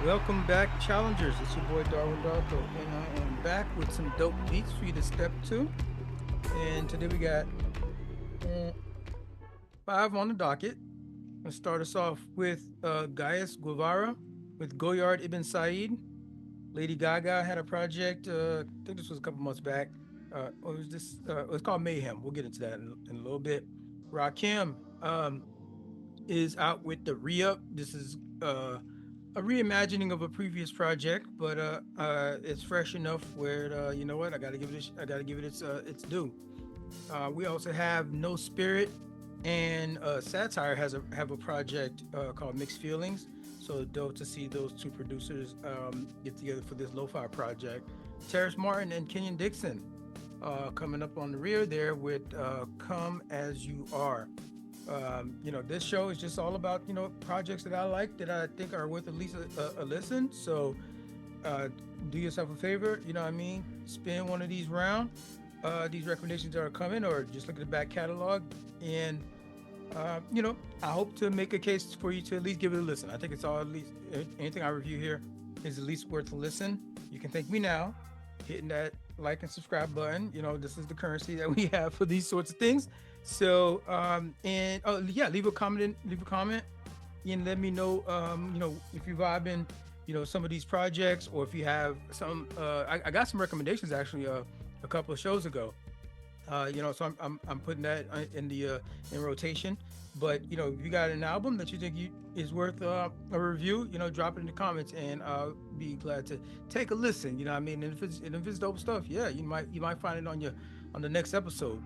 Welcome back, challengers. It's your boy Darwin Darko, and I am back with some dope beats for you to step to. And today we got uh, five on the docket. Let's start us off with Ghais Guevara with Goyard Ibn Said. Lady Gaga had a project. I think this was a couple months back. What was this? It was called Mayhem. We'll get into that in a little bit. Rakim is out with the Re Up. This is a reimagining of a previous project, but it's fresh enough where you know what, I gotta give it its due. We also have No Spirit and Satire have a project called Mixed Feelings. So dope to see those two producers get together for this lo-fi project. Terrace Martin and Kenyon Dixon coming up on the rear there with Come As You Are. This show is just all about, projects that I like that I think are worth at least a listen. So uh, do yourself a favor, you know what I mean? Spin one of these round, these recommendations that are coming, or just look at the back catalog. And, I hope to make a case for you to at least give it a listen. I think it's all at least anything I review here is at least worth a listen. You can thank me now, hitting that like and subscribe button. This is the currency that we have for these sorts of things. So and oh yeah, leave a comment and let me know if you're vibing, some of these projects, or if you have some I got some recommendations actually a couple of shows ago. So I'm putting that in the in rotation. But if you got an album that you think is worth a review, drop it in the comments, and I'll be glad to take a listen. You know what I mean? And if it's dope stuff, yeah, you might find it on the next episode.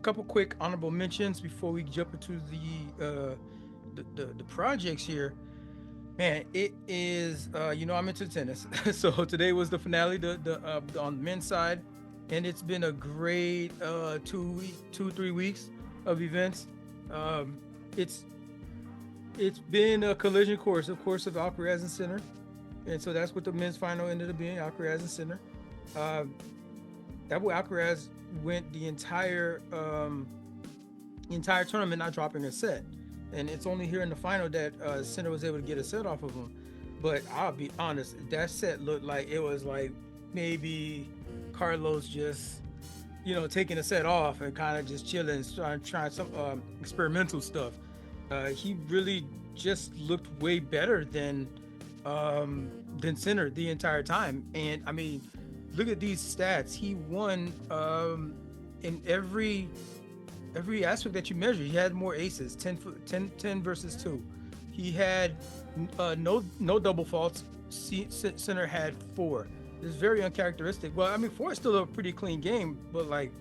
Couple quick honorable mentions before we jump into the projects here. Man, it is I'm into tennis, so today was the finale, the on the men's side, and it's been a great 3 weeks of events. Um, it's it's been a collision course, of course, of Alcaraz and Sinner, and so that's what the men's final ended up being, Alcaraz and Sinner. Um, that boy Alcaraz went the entire tournament not dropping a set, and it's only here in the final that Sinner was able to get a set off of him. But I'll be honest, that set looked like it was like maybe Carlos just taking a set off and kind of just chilling, trying some experimental stuff. He really just looked way better than Sinner the entire time. And I mean, look at these stats. He won in every aspect that you measure. He had more aces, 10 versus 2. He had no double faults. Sinner had 4. It's very uncharacteristic. Well, I mean, 4 is still a pretty clean game, but like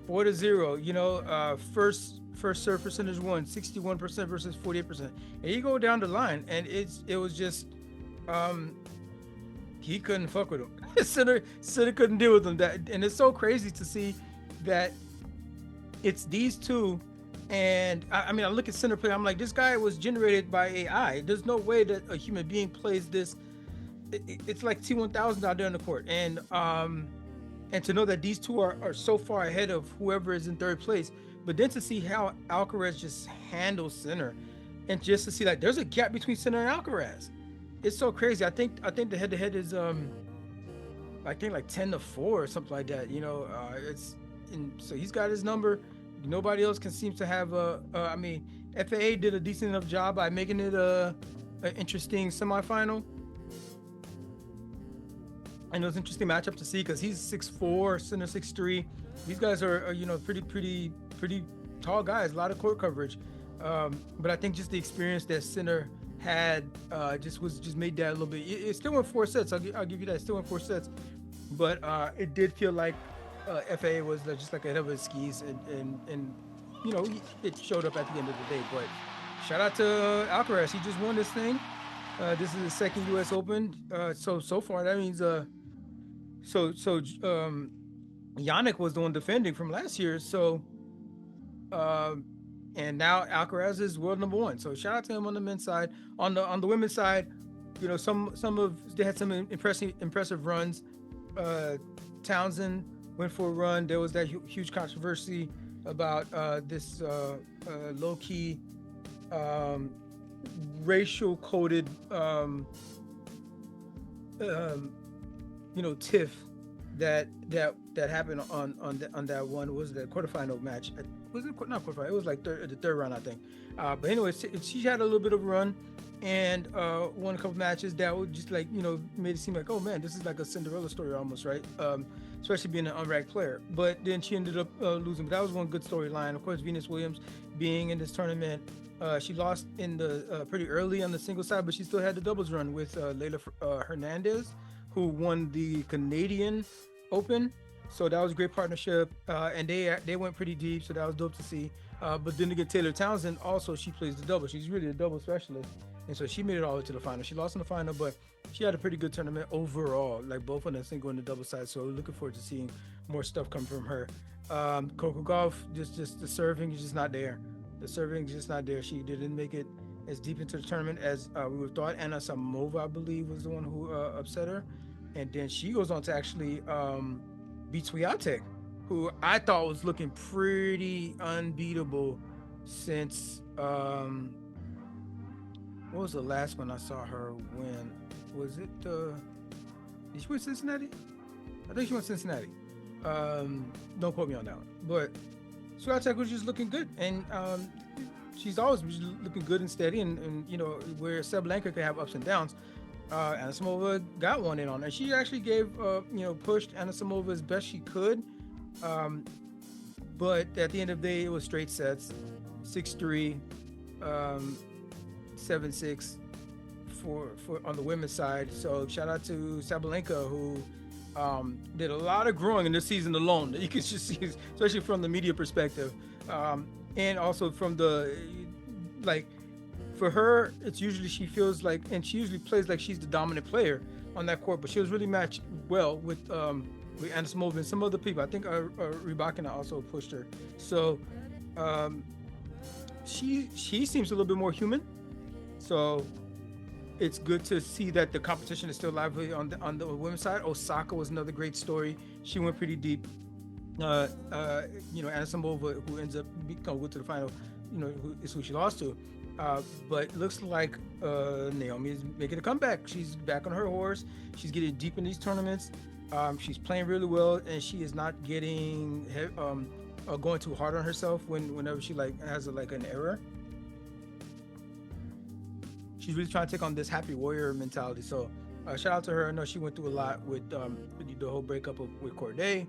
4-0, first serve percentage won 61% versus 48%. And you go down the line, and it was just um he couldn't fuck with him. Sinner couldn't deal with him. And it's so crazy to see that it's these two. And I mean, I look at Sinner play. I'm like, this guy was generated by AI. There's no way that a human being plays this. It's like T1000 out there in the court, and to know that these two are so far ahead of whoever is in third place. But then to see how Alcaraz just handles Sinner, and just to see like there's a gap between Sinner and Alcaraz. It's so crazy. I think the head to head is I think like 10-4 or something like that. It's and so he's got his number. Nobody else can seem to have I mean, FAA did a decent enough job by making it an interesting semifinal. And it was an interesting matchup to see because he's 6'4", Sinner 6'3". These guys are pretty tall guys. A lot of court coverage, but I think just the experience that Sinner had just made that a little bit. It still went 4 sets. I'll give you that. It still went 4 sets, but it did feel like FAA was just like ahead of his skis, and it showed up at the end of the day. But shout out to Alcaraz. He just won this thing. This is the second U.S. Open. So far that means Yannick was the one defending from last year. So and now Alcaraz is world number 1. So shout out to him on the men's side. On the women's side, some of they had some impressive runs. Townsend went for a run. There was that huge controversy about this low key racial coded um, tiff that happened on that one was the quarterfinal match. Was it not quarterfinal? It was like the third round, I think. But anyway, she had a little bit of a run and won a couple matches that would just like made it seem like, oh man, this is like a Cinderella story almost, right? Especially being an unranked player. But then she ended up losing. But that was one good storyline. Of course, Venus Williams being in this tournament. She lost in the pretty early on the single side, but she still had the doubles run with Leylah Hernandez, who won the Canadian Open. So that was a great partnership, and they went pretty deep, so that was dope to see. But then to get Taylor Townsend, also she plays the double. She's really a double specialist, and so she made it all the way to the final. She lost in the final, but she had a pretty good tournament overall, like both on the single and the double side. So looking forward to seeing more stuff come from her. Coco Gauff, just the serving is just not there. The serving is just not there. She didn't make it as deep into the tournament as we would thought. Anna Samova, I believe, was the one who upset her. And then she goes on to actually beat Swiatek, who I thought was looking pretty unbeatable since what was the last one I saw her win? Was it did she win Cincinnati? I think she won Cincinnati. Don't quote me on that one. But Swiatek was just looking good, and she's always looking good and steady, and where Sabalenka could have ups and downs. Anisimova got one in on her. She actually gave, pushed Anisimova as best she could. But at the end of the day, it was straight sets, 6-3, 7-6 for on the women's side. So shout out to Sabalenka, who did a lot of growing in this season alone. You can just see, especially from the media perspective, and also from the for her, it's usually she feels like, and she usually plays like she's the dominant player on that court, but she was really matched well with Anisimova and some other people. I think Rybakina also pushed her. So she seems a little bit more human. So it's good to see that the competition is still lively on the women's side. Osaka was another great story. She went pretty deep. Anisimova, who ends up going to the final, who is who she lost to. But looks like Naomi is making a comeback. She's back on her horse. She's getting deep in these tournaments. She's playing really well, and she is not getting going too hard on herself whenever she has an error. She's really trying to take on this happy warrior mentality. So shout out to her. I know she went through a lot with the whole breakup with Corday,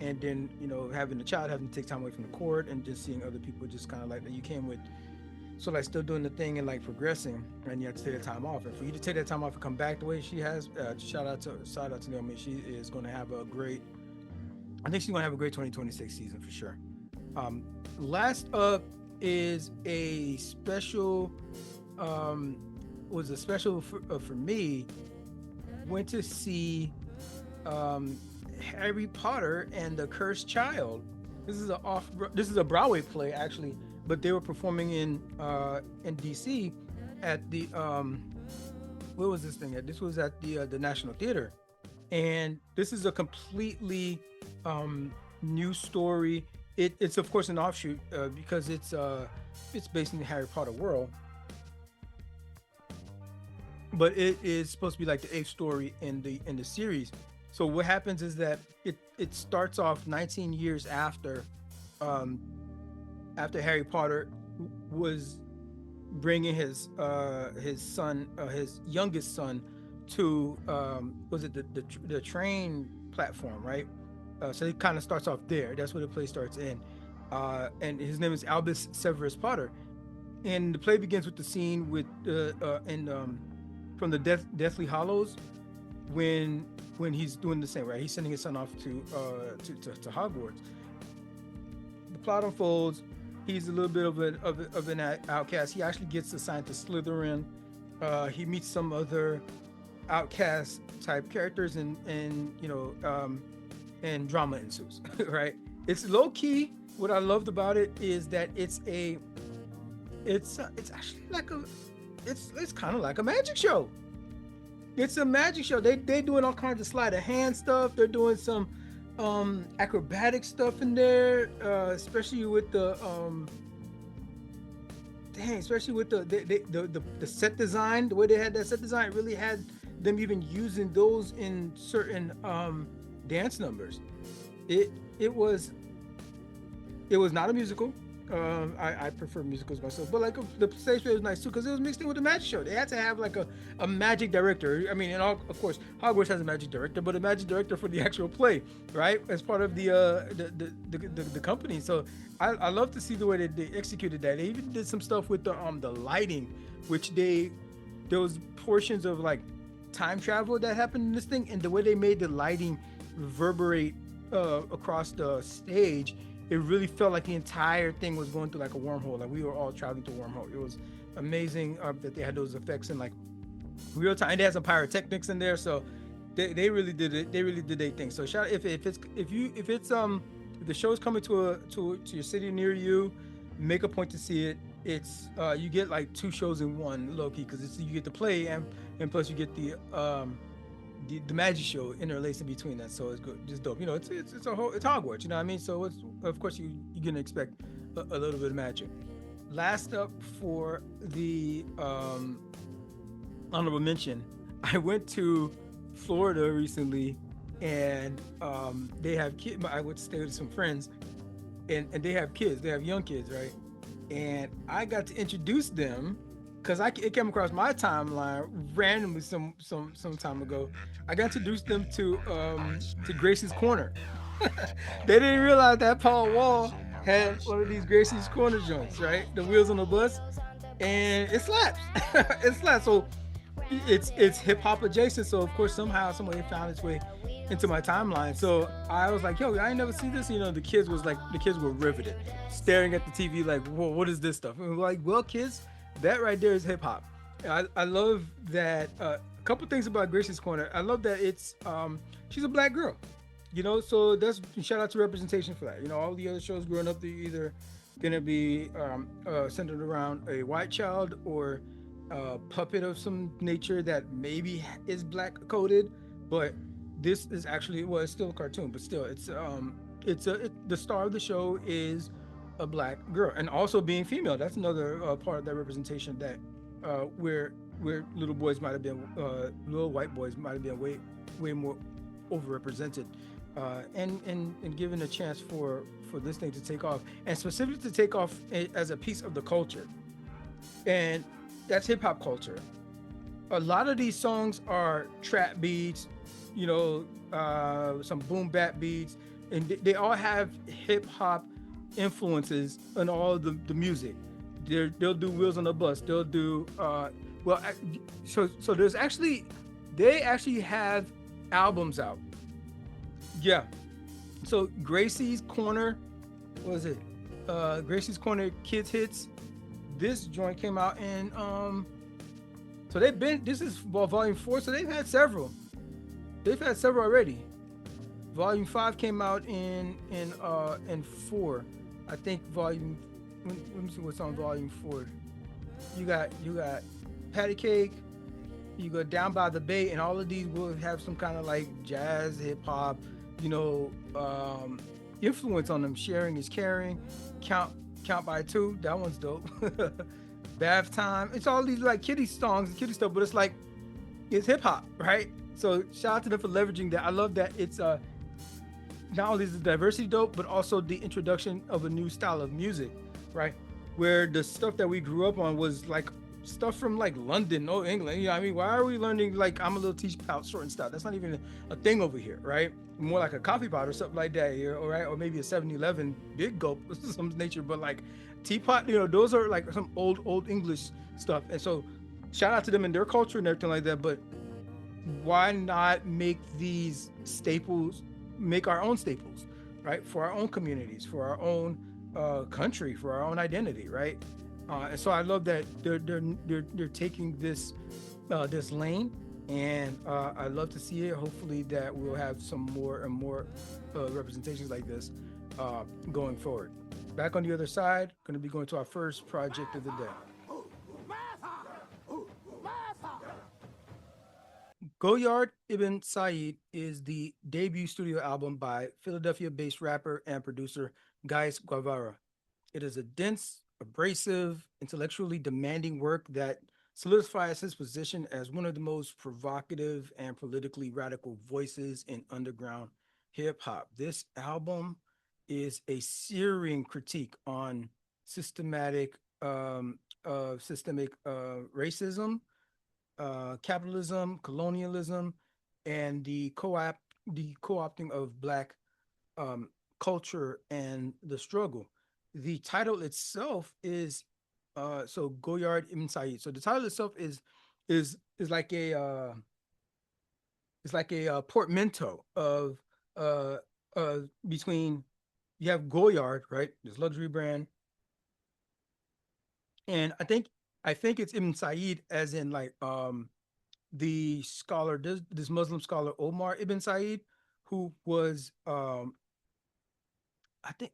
and then having a child, having to take time away from the court, and just seeing other people just kind of that you came with. So still doing the thing and progressing, and you have to take that time off. And for you to take that time off and come back the way she has, shout out to Naomi. She is going to have I think she's going to have a great 2026 season for sure. Last up is a special, for me. Went to see Harry Potter and the Cursed Child. This is a Broadway play actually. But they were performing in DC at the where was this thing at? This was at the National Theater, and this is a completely new story. It's of course an offshoot because it's based in the Harry Potter world, but it is supposed to be like the 8th story in the series. So what happens is that it starts off 19 years after Harry Potter was bringing his son, his youngest son, to was it the train platform, right? So it kind of starts off there. That's where the play starts in, and his name is Albus Severus Potter, and the play begins with the scene with from the Deathly Hallows when he's doing the same, right? He's sending his son off to Hogwarts. The plot unfolds. He's a little bit of an outcast. He actually gets assigned to Slytherin. He meets some other outcast type characters, and drama ensues. Right? It's low key. What I loved about it is that it's actually it's kind of like a magic show. It's a magic show. They doing all kinds of sleight of hand stuff. They're doing some acrobatic stuff in there, especially with the the set design. The way they had that set design, it really had them even using those in certain dance numbers. It it was it was not a musical. I prefer musicals myself, but like the stage play was nice too because it was mixed in with the magic show. They had to have like a magic director. I mean, and all, of course, Hogwarts has a magic director, but a magic director for the actual play, right? As part of the company. So I love to see the way that they executed that. They even did some stuff with the lighting, which there was portions of like time travel that happened in this thing, and the way they made the lighting reverberate across the stage, it really felt like the entire thing was going through like a wormhole. Like we were all traveling through a wormhole. It was amazing that they had those effects in like real time. And they had some pyrotechnics in there, so they really did it. They really did their thing. So shout if the show's coming to your city near you, make a point to see it. It's you get like two shows in one, low key, because you get the play and plus you get the magic show interlaced in between that, so it's good, just dope. You know, it's a whole, it's Hogwarts. You know what I mean? So it's, of course you're gonna expect a little bit of magic. Last up for the honorable mention, I went to Florida recently, and they have kids. I went to stay with some friends, and they have kids. They have young kids, right? And I got to introduce them because it came across my timeline randomly some time ago. I got to introduce them to Gracie's Corner. They didn't realize that Paul Wall had one of these Gracie's Corner joints, right? The wheels on the bus, and it slaps. It slaps. So it's hip hop adjacent. So of course somehow somebody found its way into my timeline. So I was like, yo, I ain't never seen this. You know, the kids were riveted, staring at the TV like, whoa, what is this stuff? And we're like, well, kids, that right there is hip hop. I love that. A couple things about Gracie's Corner. I love that she's a black girl. You know, so that's shout out to representation for that. You know, all the other shows growing up, they're either gonna be centered around a white child or a puppet of some nature that maybe is black coded, but this is actually, well, it's still a cartoon, but still, the star of the show is a black girl, and also being female. That's another part of that representation that where little boys might have been little white boys might have been way more overrepresented, and given a chance for this thing to take off, and specifically to take off as a piece of the culture, and that's hip hop culture. A lot of these songs are trap beats, you know, some boom bap beats, and they all have hip hop influences in all the music. They'll do Wheels on the Bus. They'll do so there's actually, they actually have albums out. Yeah. So Gracie's Corner, what was it? Gracie's Corner Kids Hits. This joint came out in so this is volume 4, so they've had several. They've had several already. Volume 5 came out in 4. I think volume, let me see what's on volume 4. You got Patty Cake, you go Down by the Bay, and all of these will have some kind of like jazz, hip hop, you know, influence on them. Sharing is Caring, Count by Two, that one's dope. Bath Time. It's all these like kiddie songs, kiddie stuff, but it's hip hop, right? So shout out to them for leveraging that. I love that it's not only is the diversity dope, but also the introduction of a new style of music, right? Where the stuff that we grew up on was like stuff from like London or England. You know what I mean? Why are we learning like I'm a little teach out short and stuff? That's not even a thing over here, right? More like a coffee pot or something like that, you know, right? Or maybe a 7-Eleven big gulp of some nature, but like teapot, you know, those are like some old English stuff. And so shout out to them and their culture and everything like that. But why not make these staples, make our own staples, right? For our own communities, for our own country, for our own identity, right? And so I love that they're taking this lane, and I love to see it. Hopefully that we'll have some more and more representations like this going forward. Back on the other side, going to be going to our first project of the day. Goyard Ibn Said is the debut studio album by Philadelphia-based rapper and producer Ghais Guevara. It is a dense, abrasive, intellectually demanding work that solidifies his position as one of the most provocative and politically radical voices in underground hip hop. This album is a searing critique on systematic racism, capitalism, colonialism, and the co-opting of black um, culture and the struggle. The title itself is Goyard Ibn Said. So the title itself is like a portmanteau of uh between, you have Goyard, right? This luxury brand, and I think it's Ibn Said as in like the scholar, this Muslim scholar Omar Ibn Said, who was I think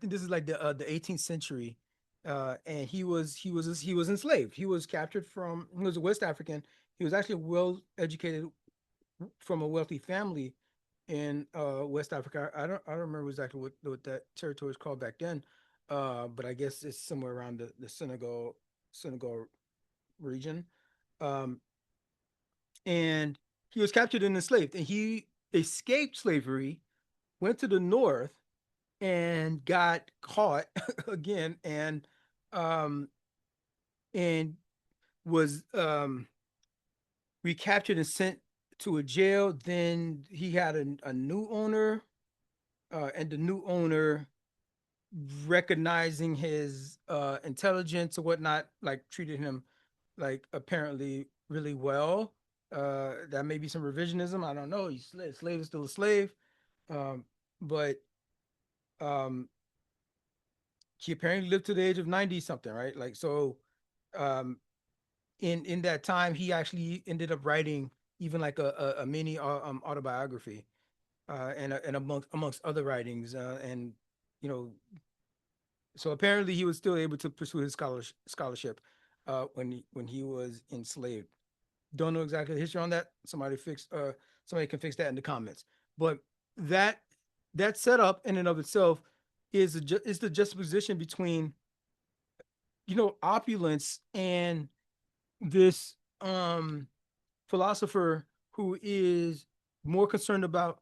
this is like the 18th century, and he was enslaved. He was captured from. He was a West African. He was actually well educated from a wealthy family in West Africa. I don't remember exactly what that territory is called back then, but I guess it's somewhere around the Senegal region. Um, and he was captured and enslaved, and he escaped slavery, went to the north, and got caught again, um and was recaptured and sent to a jail. Then he had a new owner, and the new owner, recognizing his intelligence or whatnot, like treated him like apparently really well. That may be some revisionism, I don't know. He's slave is still a slave. um but um he apparently lived to the age of 90 something, right? Like, so um in that time he actually ended up writing even like a mini autobiography, and amongst other writings, and you know so apparently he was still able to pursue his scholarship when he was enslaved. Don't know exactly the history on that. Somebody can fix that in the comments. But that that setup in and of itself is the juxtaposition between, opulence and this philosopher who is more concerned about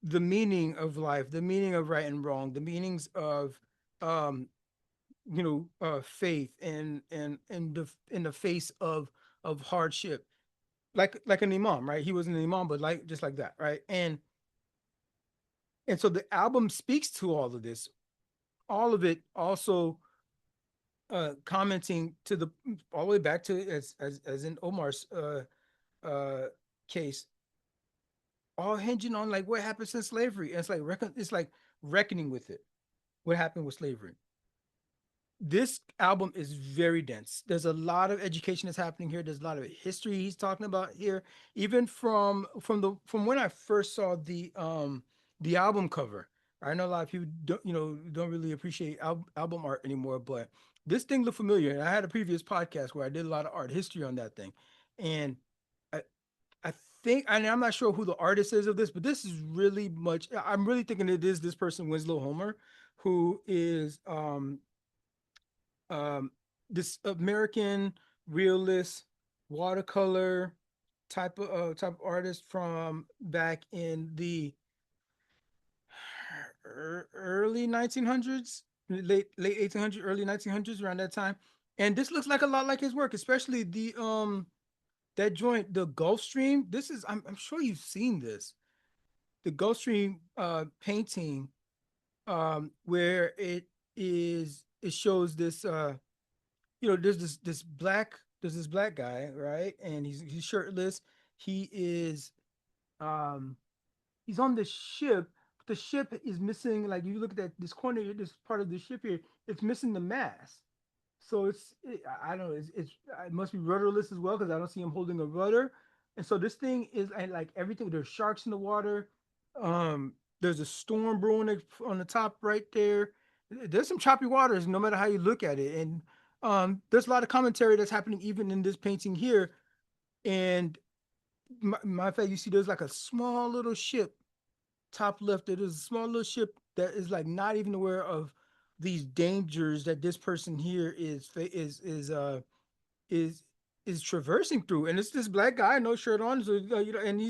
the meaning of life, the meaning of right and wrong, the meanings of um faith, and in the face of hardship, like an imam, right? He was an imam, but like just like that, right? And so the album speaks to all of this, all of it, also commenting to the all the way back to, as in Omar's uh case, all hinging on like what happened since slavery. And it's like reckoning with it, what happened with slavery. This album is very dense. There's a lot of education that's happening here. There's a lot of history he's talking about here, even from when I first saw the album cover. I know a lot of people don't really appreciate album art anymore, but this thing looked familiar. And I had a previous podcast where I did a lot of art history on that thing, and I I think, and I'm not sure who the artist is of this, but this is really much. I'm really thinking it is this person, Winslow Homer, who is um, this American realist watercolor type of artist from back in the early 1900s, late 1800s, early 1900s, around that time. And this looks like a lot like his work, especially the that joint, the Gulf Stream. This is, I'm sure you've seen this, the Gulf Stream painting, where it shows this there's this black guy, right? And he's shirtless. He is um he's on the ship. The ship is missing, like, you look at that, this corner, this part of the ship here, it's missing the mast. So I don't know, it must be rudderless as well, because I don't see him holding a rudder. And so this thing is, and like everything, there's sharks in the water. There's a storm brewing on the top right there. There's some choppy waters, no matter how you look at it. And there's a lot of commentary that's happening even in this painting here. And matter of fact, you see there's like a small little ship top left. There's a small little ship that is like not even aware of these dangers that this person here is is traversing through, and it's this black guy, no shirt on, so and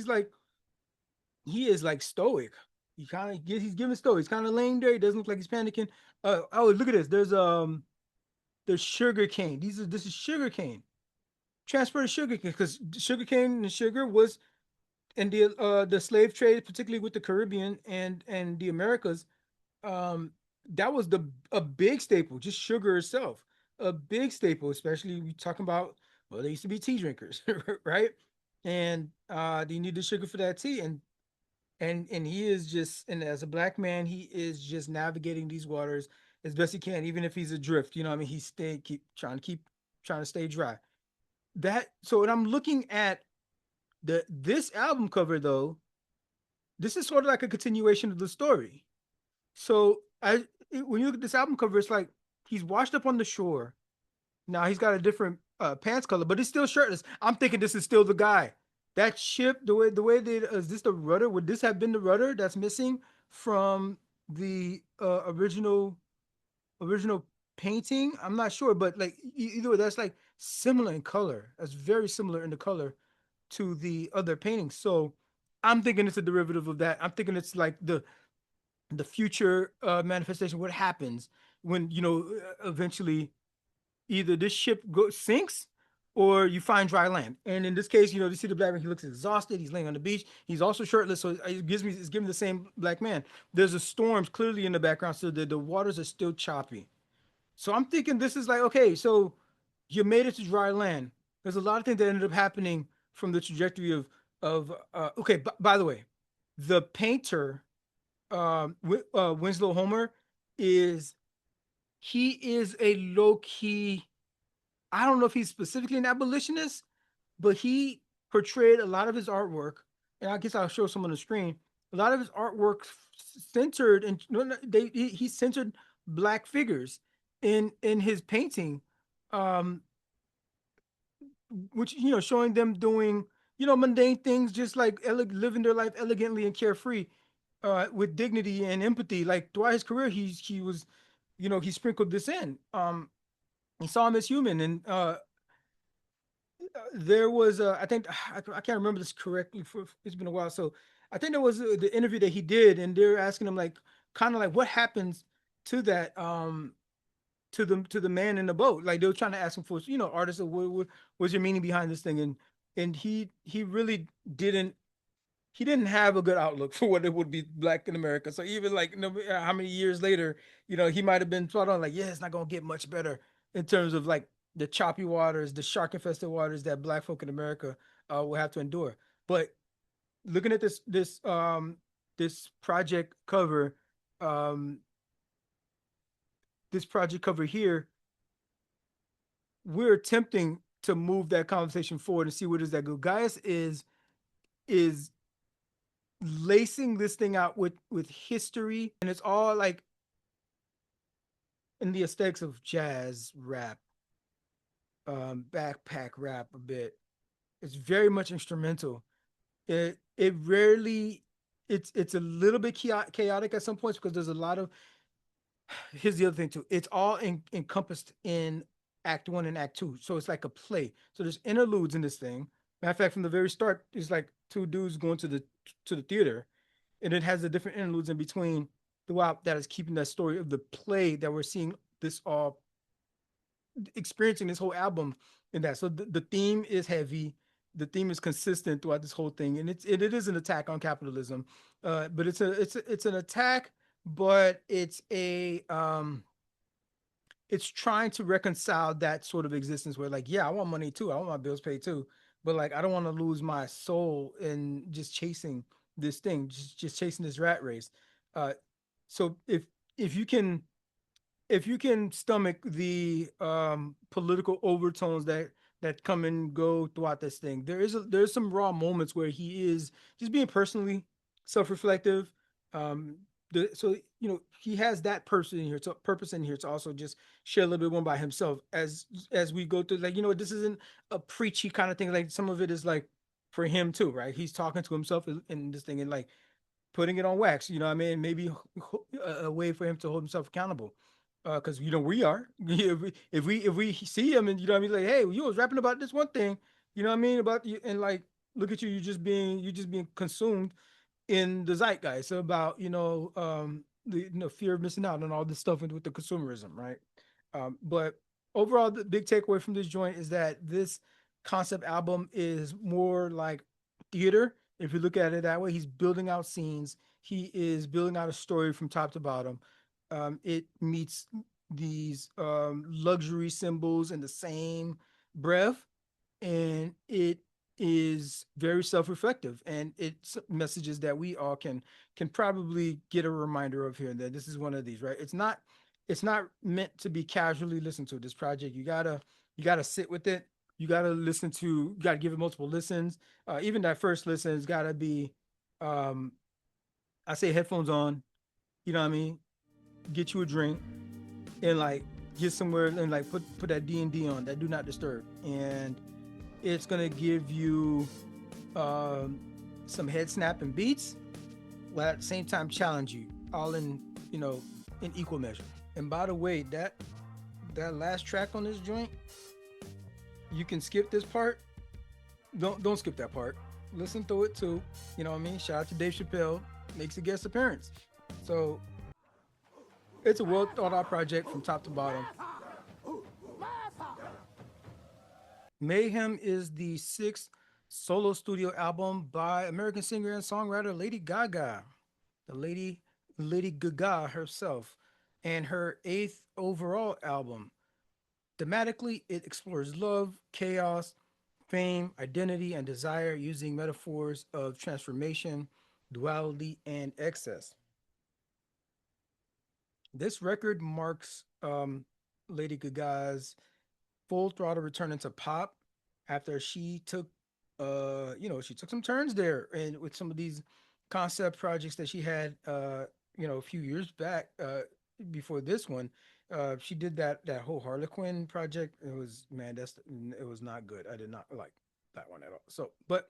he is like stoic. He kind of he's giving stoic. He's kind of laying there. He doesn't look like he's panicking. Oh, look at this. There's sugar cane. This is sugar cane. Transport of sugar cane because sugar cane and sugar was in the slave trade, particularly with the Caribbean and the Americas. Um, that was the a big staple. Just sugar itself, a big staple. Especially we talking about well, they used to be tea drinkers, right? And you need the sugar for that tea, and he is just and as a black man he is just navigating these waters as best he can, even if he's adrift, you know what I mean, he's stay keep trying to stay dry. That so when I'm looking at this album cover though, this is sort of like a continuation of the story. So when you look at this album cover, it's like he's washed up on the shore. Now he's got a different pants color, but he's still shirtless. I'm thinking this is still the guy. That ship, the way they is this the rudder? Would this have been the rudder that's missing from the original painting? I'm not sure, but like either way, that's like similar in color. That's very similar in the color to the other paintings. So I'm thinking it's a derivative of that. I'm thinking it's like the future manifestation. What happens when eventually either this ship sinks or you find dry land. And in this case, you see the black man, he looks exhausted. He's laying on the beach. He's also shirtless. So it's giving the same black man. There's a storm clearly in the background. So the waters are still choppy. So I'm thinking this is like, okay, so you made it to dry land. There's a lot of things that ended up happening from the trajectory of okay, by the way, the painter, Winslow Homer, is he is a low key. I don't know if he's specifically an abolitionist, but he portrayed a lot of his artwork, and I guess I'll show some on the screen. A lot of his artwork centered, and he centered black figures in his painting, um, which showing them doing mundane things, just like living their life elegantly and carefree, with dignity and empathy. Like throughout his career, he was, he sprinkled this in. He saw him as human, and there was I think I can't remember this correctly, for it's been a while, so I think there was the interview that he did, and they're asking him like kind of like what happens to that to the man in the boat. Like they were trying to ask him for artists, what was your meaning behind this thing, and he really didn't he didn't have a good outlook for what it would be black in America. So even like how many years later, he might have been thought on like, yeah, it's not gonna get much better in terms of like the choppy waters, the shark infested waters that black folk in America will have to endure. But looking at this project cover, um, this project cover here, we're attempting to move that conversation forward and see where does that go. Gaius is lacing this thing out with history, and it's all like in the aesthetics of jazz rap, backpack rap a bit. It's very much instrumental. It rarely it's a little bit chaotic at some points because there's a lot of here's the other thing too. It's all encompassed in Act One and Act Two, so it's like a play. So there's interludes in this thing. Matter of fact, from the very start, it's like two dudes going to the theater, and it has the different interludes in between throughout that is keeping that story of the play that we're seeing this all experiencing this whole album in that. So the theme is heavy. The theme is consistent throughout this whole thing, and it is an attack on capitalism, but it's an attack, but it's trying to reconcile that sort of existence where like, yeah, I want money too, I want my bills paid too, but like I don't want to lose my soul in just chasing this thing, just chasing this rat race. Uh, so if you can if you can stomach the political overtones that come and go throughout this thing, there's some raw moments where he is just being personally self-reflective. Um, so he has that person in here, to purpose in here to also just share a little bit more by himself as we go through. Like this isn't a preachy kind of thing. Like some of it is like for him too, right? He's talking to himself in this thing and like putting it on wax. You know what I mean? Maybe a way for him to hold himself accountable. because we are. If we see him and you know what I mean, like, hey, you was rapping about this one thing, you know what I mean, about you, and like, look at you, you just being consumed in the zeitgeist about the fear of missing out and all this stuff with the consumerism, right? But overall, the big takeaway from this joint is that this concept album is more like theater. If you look at it that way, he's building out scenes. He is building out a story from top to bottom. It meets these luxury symbols in the same breath, and it is very self-reflective, and it's messages that we all can probably get a reminder of here and there. This is one of these, right? It's not meant to be casually listened to. This project, you gotta sit with it. You gotta give it multiple listens. Even that first listen has gotta be, um I say, headphones on, you know what I mean, get you a drink, and like get somewhere and like put that D&D on, that do not disturb, and it's gonna give you um, some head snapping beats, while at the same time challenge you, all in equal measure. And by the way, that last track on this joint, you can skip this part. Don't skip that part. Listen through it too. You know what I mean? Shout out to Dave Chappelle, makes a guest appearance. So it's a well thought out project from top to bottom. Mayhem is the sixth solo studio album by American singer and songwriter Lady Gaga, the Lady Gaga herself, and her eighth overall album. Thematically, it explores love, chaos, fame, identity, and desire using metaphors of transformation, duality, and excess. This record marks Lady Gaga's full throttle return into pop after she took some turns there, and with some of these concept projects that she had a few years back, before this one. She did that whole Harlequin project. It was, man, it was not good. I did not like that one at all. So, but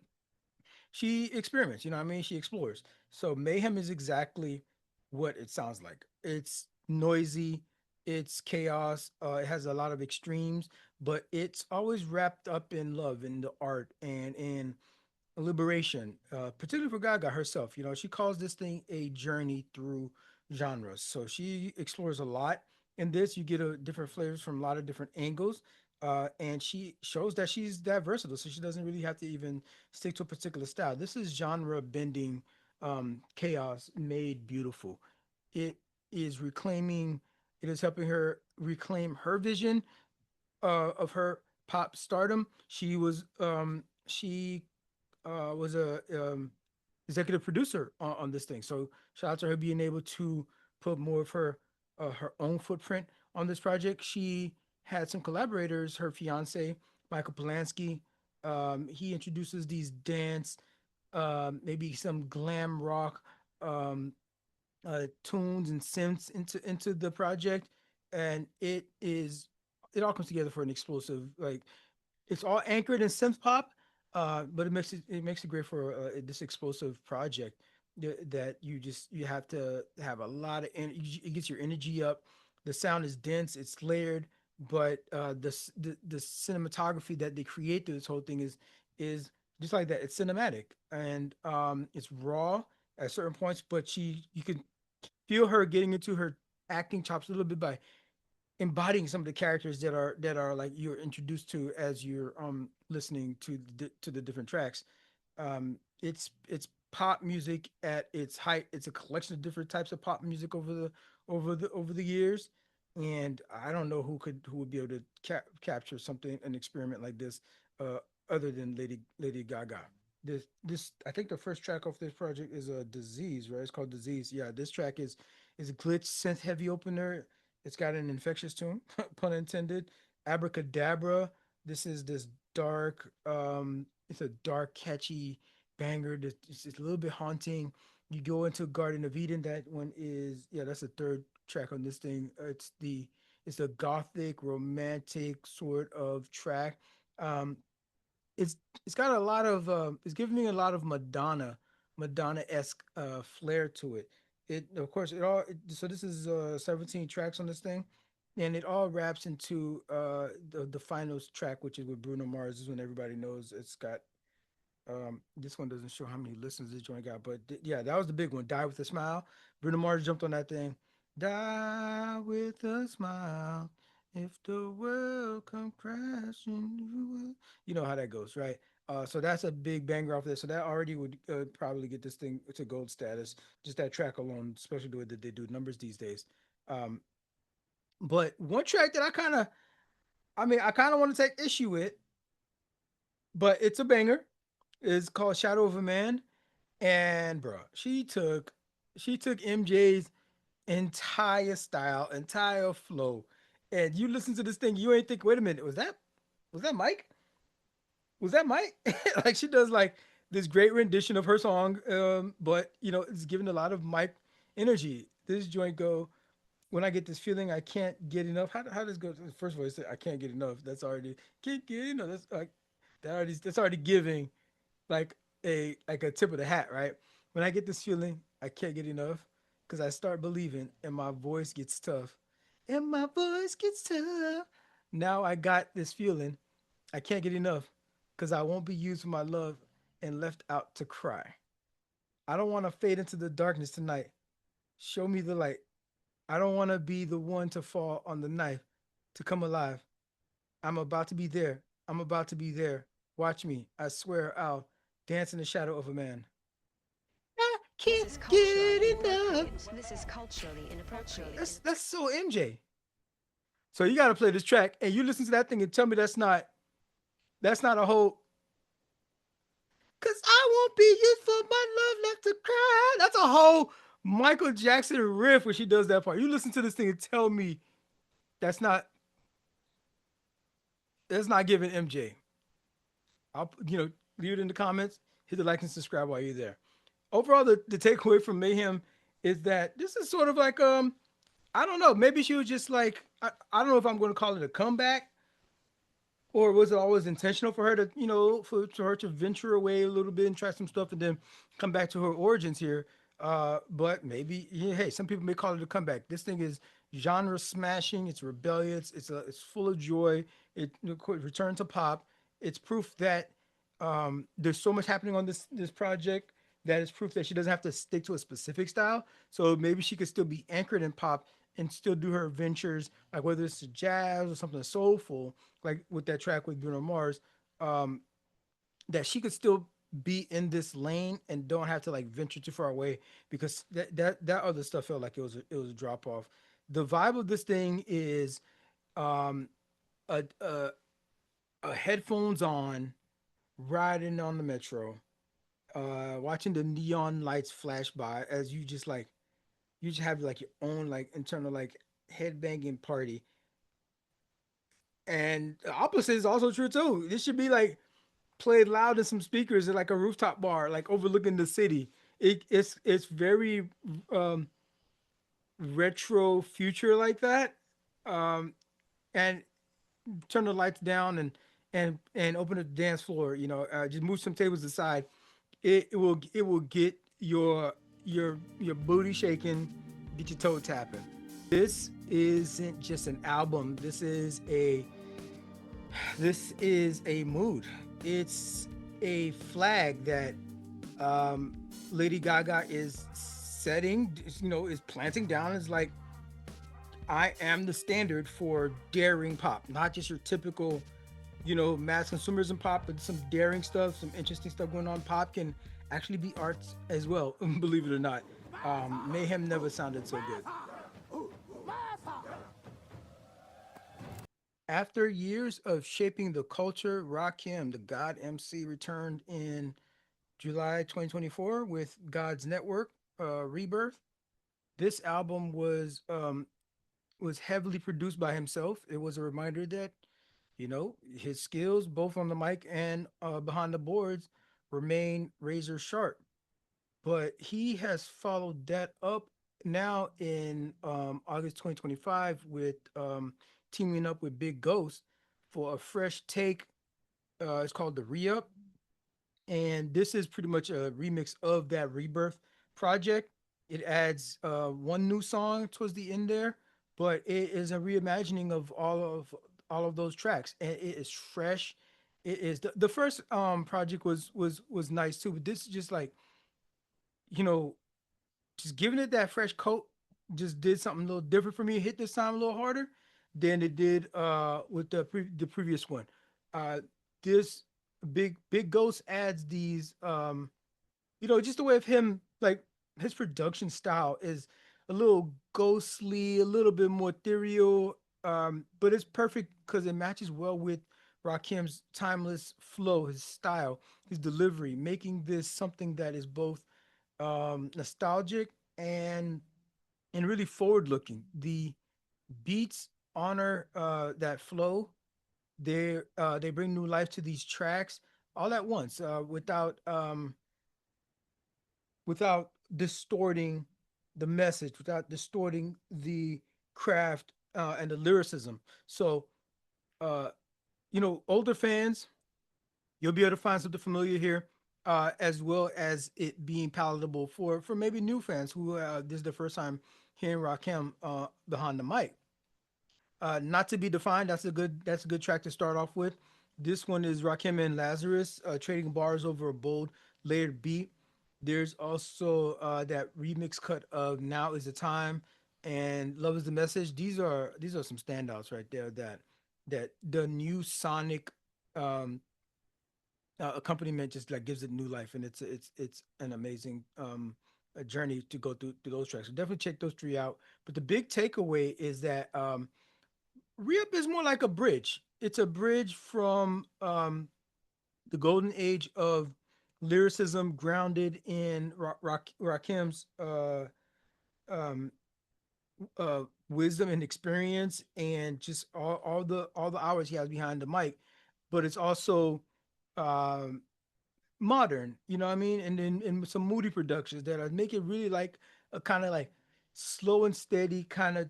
she experiments, you know what I mean? She explores. So Mayhem is exactly what it sounds like. It's noisy, it's chaos, it has a lot of extremes, but it's always wrapped up in love, in the art, and in liberation, particularly for Gaga herself. You know, she calls this thing a journey through genres. So she explores a lot. In this, you get a different flavors from a lot of different angles. And she shows that she's that versatile. So she doesn't really have to even stick to a particular style. This is genre bending chaos made beautiful. It is reclaiming, it is helping her reclaim her vision of her pop stardom. She was a executive producer on this thing. So shout out to her being able to put more of her own footprint on this project. She had some collaborators. Her fiance Michael Polanski. He introduces these dance, maybe some glam rock um, tunes and synths into the project, and it all comes together for an explosive, like, it's all anchored in synth pop, but it makes it great for this explosive project that you have to have a lot of energy. It gets your energy up. The sound is dense, it's layered, but the cinematography that they create through this whole thing is just like that. It's cinematic, and it's raw at certain points, but you can feel her getting into her acting chops a little bit by embodying some of the characters that are like you're introduced to as you're listening to the different tracks. It's pop music at its height. It's a collection of different types of pop music over the years, and I don't know who would be able to capture something, an experiment like this, uh other than Lady Gaga. This I think the first track off this project is a Disease, right? It's called Disease. Yeah, this track is a glitch synth heavy opener. It's got an infectious tune, pun intended. Abracadabra. This dark, it's a dark, catchy banger. It's a little bit haunting. You go into Garden of Eden. That one is, yeah, that's the third track on this thing. It's a gothic, romantic sort of track. Um, it's it's got a lot of it's giving me a lot of Madonna-esque flair to it. It, of course, so this is 17 tracks on this thing. and it all wraps into the finals track, which is with Bruno Mars. This is when everybody knows it's got. This one doesn't show how many listens this joint got, but yeah, that was the big one. Die with a Smile. Bruno Mars jumped on that thing. Die with a smile. If the world come crashing, you know how that goes, right? So that's a big banger off there. So that already would probably get this thing to gold status. Just that track alone, especially the way that they do numbers these days. Um, but one track that I kind of want to take issue with, but it's a banger. Is called Shadow of a Man, and bro, she took MJ's entire style, entire flow, and you listen to this thing, you ain't think, wait a minute, was that Mike? Was that Mike? Like she does like this great rendition of her song, but it's giving a lot of Mike energy. This joint go when I get this feeling I can't get enough. How does it go? First of all, I can't get enough. That's already can't get enough. That's already giving like a tip of the hat, right? When I get this feeling, I can't get enough because I start believing and my voice gets tough. And my voice gets tough. Now I got this feeling. I can't get enough because I won't be used for my love and left out to cry. I don't want to fade into the darkness tonight. Show me the light. I don't want to be the one to fall on the knife to come alive. I'm about to be there. I'm about to be there. Watch me. I swear I'll dance in the shadow of a man. I can't get enough. This is culturally inappropriate. That's so MJ. So you got to play this track and you listen to that thing and tell me that's not a whole. Cause I won't be used for my love left to cry. That's a whole Michael Jackson riff when she does that part. You listen to this thing and tell me that's not that's not giving MJ. I'll leave it in the comments. Hit the like and subscribe while you're there. Overall, the takeaway from Mayhem is that this is sort of like I don't know, maybe she was just like I don't know if I'm going to call it a comeback or was it always intentional for her to for her to venture away a little bit and try some stuff and then come back to her origins here. But maybe yeah, hey, some people may call it a comeback. This thing is genre smashing. It's rebellious. It's full of joy. It return to pop. It's proof that there's so much happening on this project that is proof that she doesn't have to stick to a specific style. So maybe she could still be anchored in pop and still do her ventures, like whether it's jazz or something soulful, like with that track with Bruno Mars. Um, that she could still be in this lane and don't have to like venture too far away because that other stuff felt like it was a drop off. The vibe of this thing is um a a, a headphones on, riding on the metro, watching the neon lights flash by as you just have like your own like internal like headbanging party. And the opposite is also true too. This should be like played loud in some speakers at like a rooftop bar, like overlooking the city. It's very um, retro future like that. Um, and turn the lights down and open the dance floor. Just move some tables aside. It will get your booty shaking, get your toe tapping. This isn't just an album. This is a mood. It's a flag that um, Lady Gaga is setting. Is planting down. Is like I am the standard for daring pop, not just your typical, mass consumerism pop, but some daring stuff, some interesting stuff going on. Pop can actually be arts as well, believe it or not. Mayhem never sounded so good. After years of shaping the culture, Rakim, the God MC, returned in July 2024 with God's Network Rebirth. This album was heavily produced by himself. It was a reminder that his skills, both on the mic and behind the boards, remain razor sharp. But he has followed that up now in August 2025 with teaming up with Big Ghost for a fresh take. It's called the Re Up, and this is pretty much a remix of that Rebirth project. It adds one new song towards the end there, but it is a reimagining of all of those tracks, and it is fresh. It is the first project was nice too, but this is just like, you know, just giving it that fresh coat. Just did something a little different for me. It hit this time a little harder than it did with the previous one. Uh, this big Ghost adds these just the way of him, like his production style is a little ghostly, a little bit more ethereal, but it's perfect because it matches well with Rakim's timeless flow, his style, his delivery, making this something that is both nostalgic and really forward looking. The beats honor that flow. They bring new life to these tracks all at once, without distorting the message, without distorting the craft and the lyricism. So, uh, older fans, you'll be able to find something familiar here, as well as it being palatable for maybe new fans who this is the first time hearing Rakim behind the mic. Not to be defined. That's a good track to start off with. This one is Rakim and Lazarus trading bars over a bold layered beat. There's also that remix cut of Now Is the Time and Love Is the Message. These are some standouts right there. That the new sonic um, accompaniment just like gives it new life, and it's an amazing a journey to go through those tracks. So definitely check those three out. But the big takeaway is that Re-Up is more like a bridge. It's a bridge from the golden age of lyricism grounded in Rakim's um, wisdom and experience, and just all the hours he has behind the mic. But it's also um, modern, you know what I mean? And then and some moody productions that are make it really like a kind of like slow and steady kind of.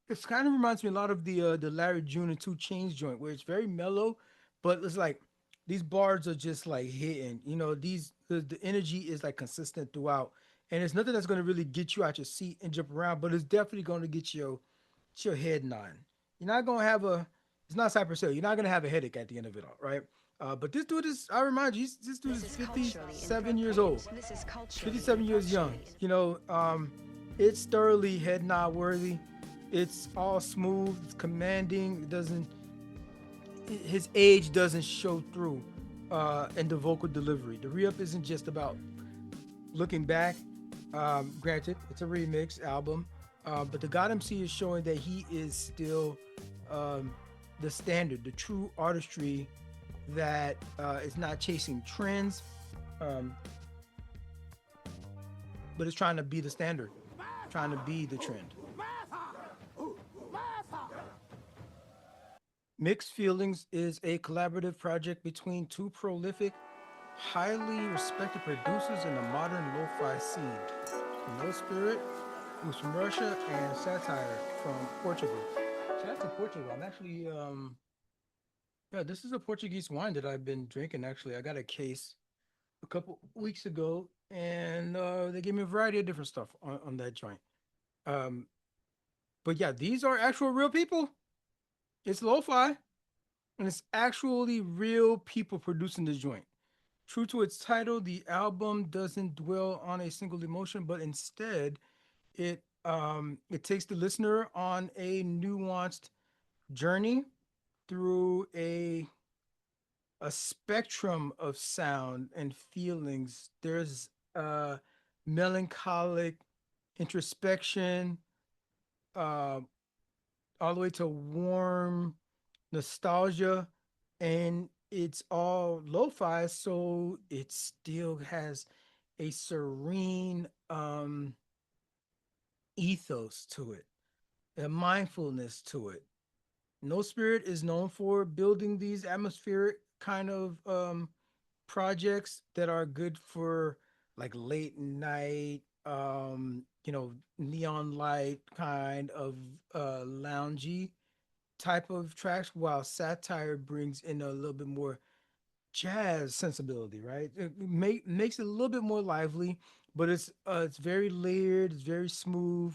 It kind of reminds me a lot of the Larry June and Two Chains joint, where it's very mellow, but it's like these bars are just like hitting. The energy is like consistent throughout, and it's nothing that's gonna really get you out your seat and jump around, but it's definitely gonna get your head nodding. You're not gonna have a. It's not Cypress Hill. You're not gonna have a headache at the end of it all, right? But this dude is, I remind you, this dude is This is culturally 57 years old, inappropriate. This is culturally 57 years young. It's thoroughly head nod worthy. It's all smooth, it's commanding. It doesn't, his age doesn't show through in the vocal delivery. The re up isn't just about looking back. Granted, it's a remix album, but the God MC is showing that he is still um, the standard, the true artistry that is not chasing trends, um, but is trying to be the standard, trying to be the trend. Mixed Feelings is a collaborative project between two prolific, highly respected producers in the modern lo-fi scene. No Spirit, who's from Russia, and Satire from Portugal. Shout out to Portugal. I'm actually yeah, this is a Portuguese wine that I've been drinking. Actually, I got a case a couple weeks ago, and they gave me a variety of different stuff on that joint. Um, but yeah, these are actual real people. It's lo-fi, and it's actually real people producing this joint. True to its title, the album doesn't dwell on a single emotion, but instead it takes the listener on a nuanced journey through a spectrum of sound and feelings. There's melancholic introspection, uh, all the way to warm nostalgia, and it's all lo-fi, so it still has a serene ethos to it, a mindfulness to it. No Spirit is known for building these atmospheric kind of projects that are good for like late night, neon light kind of loungy type of tracks, while Satire brings in a little bit more jazz sensibility, right? Makes it a little bit more lively, but it's very layered, it's very smooth.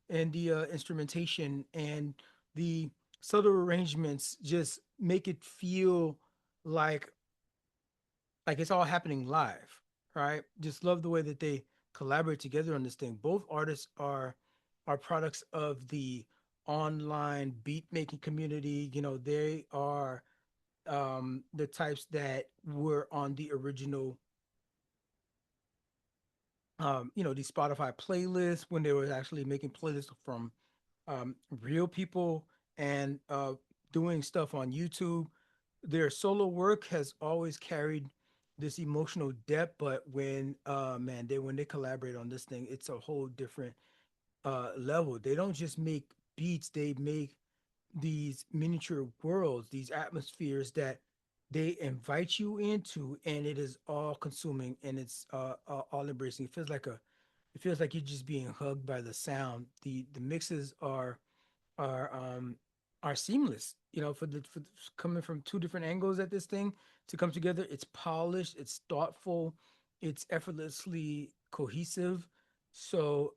and the instrumentation and the subtle arrangements just make it feel like like it's all happening live, right? Just love the way that they collaborate together on this thing. Both artists are products of the online beat making community. You know, they are the types that were on the original these Spotify playlists when they were actually making playlists from real people and doing stuff on YouTube. Their solo work has always carried this emotional depth, but when they collaborate on this thing, it's a whole different level. They don't just make beats; they make these miniature worlds, these atmospheres that they invite you into, and it is all consuming and it's all embracing. It feels like you're just being hugged by the sound. The mixes are um are seamless. You know, for coming from two different angles at this thing to come together. It's polished, it's thoughtful, it's effortlessly cohesive. So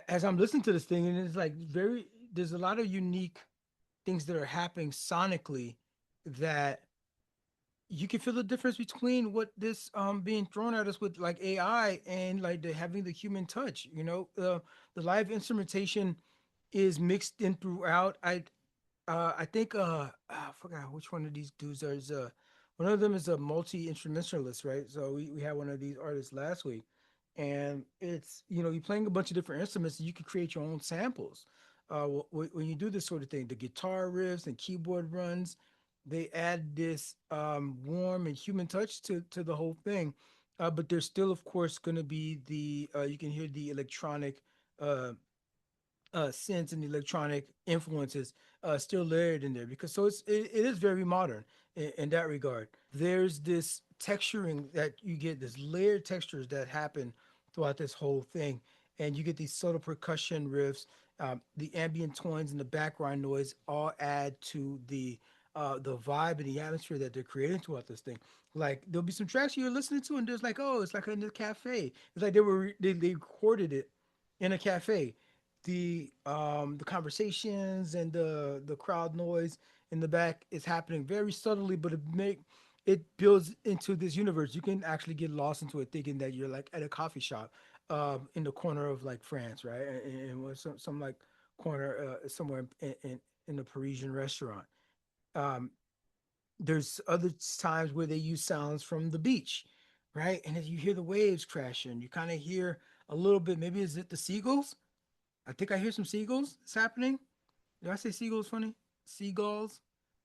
as I'm listening to this thing, and it's like very there's a lot of unique things that are happening sonically that you can feel the difference between what this being thrown at us with like AI and like having the human touch. You know, the live instrumentation is mixed in throughout. I think I forgot which one of these dudes are. One of them is a multi instrumentalist, right? So we had one of these artists last week, and it's you're playing a bunch of different instruments, and you can create your own samples. When you do this sort of thing, the guitar riffs and keyboard runs, they add this warm and human touch to the whole thing. But there's still, of course, going to be the you can hear the electronic uh, synths and electronic influences still layered in there because it is very modern in that regard. There's this texturing that you get, this layered textures that happen throughout this whole thing, and you get these subtle percussion riffs, the ambient tones and the background noise all add to the vibe and the atmosphere that they're creating throughout this thing. Like there'll be some tracks you're listening to, and there's like, oh, it's like in the cafe. It's like they recorded it in a cafe. The conversations and the crowd noise in the back is happening very subtly, but it builds into this universe. You can actually get lost into it, thinking that you're like at a coffee shop, in the corner of like France, right, and some like corner somewhere in a Parisian restaurant. Um, there's other times where they use sounds from the beach, right, and as you hear the waves crashing, you kind of hear a little bit. Maybe is it the seagulls? I think I hear some seagulls. It's happening. Did I say seagulls funny? Seagulls?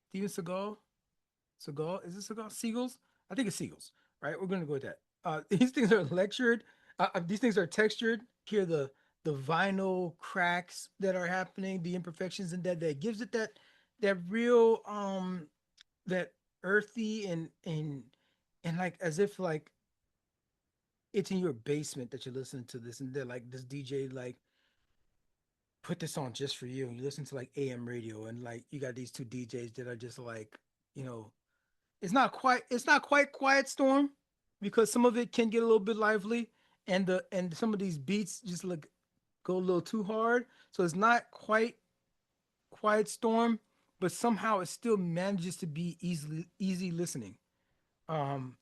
Steven Seagal? Seagal? Is it Seagal? Seagulls? I think it's seagulls. Right? We're gonna go with that. These things are lectured. These things are textured. Hear the vinyl cracks that are happening, the imperfections in that gives it that real that earthy and like as if like it's in your basement that you're listening to this and they're like this DJ like put this on just for you. And you listen to like AM radio and like you got these two DJs that are just like, you know, it's not quite quiet storm because some of it can get a little bit lively and some of these beats just like go a little too hard. So it's not quite quiet storm, but somehow it still manages to be easy listening. Um